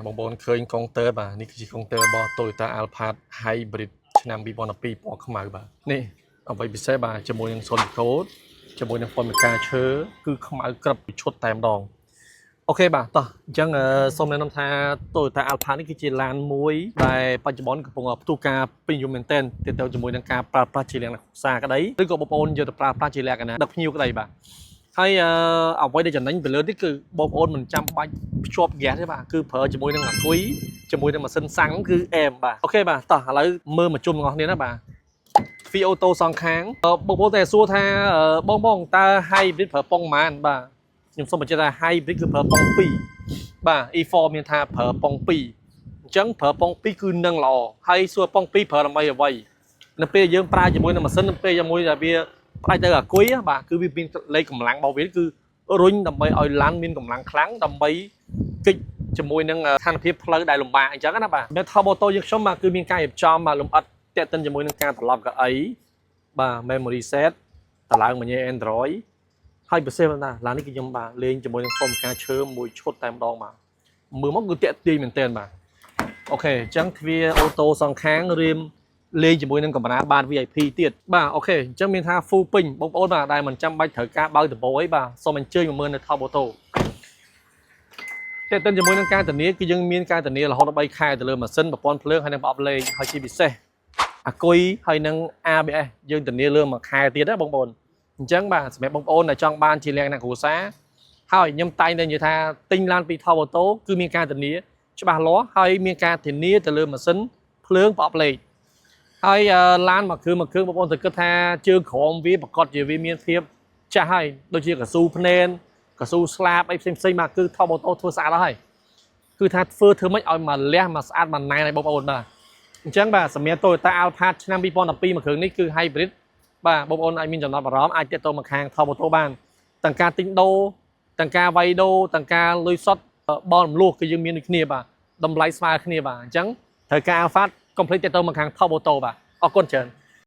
បងប្អូនឃើញកុងទ័របាទនេះគឺជាកុងទ័របោះ Toyota Alphard Hybrid ឆ្នាំ2012ពណ៌ខ្មៅបាទនេះអ្វីពិសេសបាទជាមួយនឹង Solid Code ជាមួយនឹង Formica ឈើគឺខ្មៅក្រឹបពីឈុតតែម្ដងអូខេបាទតោះអញ្ចឹងសូមណែនាំថា Toyota Alphard នេះគឺជាឡានមួយដែលបច្ចុប្បន្នកំពុងផ្ទុះការពេញនិយមមែនទែនទាក់ទងជាមួយនឹងការប្រើប្រាស់ជាលក្ខណៈខ្សែក្តីឬក៏បងប្អូនយកទៅប្រើប្រាស់ជាលក្ខណៈដឹកភ្ញៀវក្តីបាទហើយអ្វីដែលចំណេញពីលើនេះគឺបងប្អូនមិនចាំបាច់ភ្ជាប់ហ្គាសទេបាទគឺប្រើជាមួយនឹងអាគុយជាមួយនឹងម៉ាស៊ីនសាំងគឺអែមបាទអូខេបាទតោះឥឡូវមើលមកជុំទាំងអស់គ្នាណាបាទទ្វីអូតូសងខាងបងប្អូនតែសួរថាបងតើ hybrid ប្រើប៉ុងប៉ុន្មានបាទខ្ញុំសូមបញ្ជាក់ថា hybrid គឺប្រើប៉ុង2បាទ E4 មានថាប្រើប៉ុង2អញ្ចឹងប្រើប៉ុង2គឺនឹងល្អហើយសួរប៉ុង2ប្រើដើម្បីអ្វីនៅពេលយើងប្រើជាមួយនឹងម៉ាស៊ីននៅពេលជាមួយដែលវាផ្ដាច់ទៅអាគុយបាទគឺវាមានលេខកម្លាំងរបស់វាគឺរុញដើម្បីឲ្យឡានមានកម្លាំងខ្លាំងដើម្បីគេចជាមួយនឹងស្ថានភាពផ្លូវដែលលំបាកអញ្ចឹងណាបាទនៅ Top Auto យើងខ្ញុំបាទគឺមានការរៀបចំបាទលម្អិតទាក់ទិនជាមួយនឹងការត្រឡប់កៅអីបាទ memory set តម្លើងមញ៉េ Android ហើយពិសេសណាឡាននេះគឺខ្ញុំបាទលេងជាមួយនឹង Formica ឈើមួយឈុតតែម្ដងបាទមើលមកគឺតាក់ទាញមែនទែនបាទអូខេអញ្ចឹងទ្វារអូតូសងខាងរៀមលេងជាមួយនឹងកាមេរ៉ាបាន VIP ទៀតបាទអូខេអញ្ចឹងមានថា full ពេញបងប្អូនបាទដែលមិនចាំបាច់ត្រូវការបើកដំបូលអីបាទសូមអញ្ជើញមកមើលនៅ Top Auto តែទិនជាមួយនឹងការធានាគឺយើងមានការធានារហូតដល់3ខែទៅលើម៉ាស៊ីនប្រព័ន្ធភ្លើងហើយនឹងប្រអប់លេងហើយជាពិសេសអាគុយហើយនឹង ABS យើងធានាលើមួយខែទៀតណាបងប្អូនអញ្ចឹងបាទសម្រាប់បងប្អូនដែលចង់បានជាលក្ខណៈគ្រួសារហើយខ្ញុំតែងតែនិយាយថាទិញឡានពី Top Auto គឺមានការធានាច្បាស់លាស់ហើយមានការធានាទៅលើម៉ាស៊ីនភ្លើងប្រអប់លេងហើយឡានមួយគ្រឿងបងប្អូនទៅគិតថាជើងក្រោមវាប្រកាសជាវាមានភាពចាស់ហើយដូចជាកស៊ូភ្នែនកស៊ូស្លាបអីផ្សេងមកគឺ Top Auto ធ្វើស្អាតហើយគឺថាធ្វើម៉េចឲ្យមកលះមកស្អាតមកណែនឲ្យបងប្អូនបាទអញ្ចឹងបាទសម្រាប់ Toyota Alphard ឆ្នាំ2012មួយគ្រឿងនេះគឺ Hybrid បាទបងប្អូនអាចមានចំណាប់អារម្មណ៍អាចទាក់ទងមកខាង Top Auto បានទាំងការទិញដូរទាំងការវាយដូរទាំងការលុយសុទ្ធបនរំលោះគឺយើងមានដូចគ្នាបាទតម្លៃស្មើគ្នាបាទអញ្ចឹងត្រូវការ Alphard complete ទាក់ទងមកខាង Top Auto បាទអរគុណច្រើន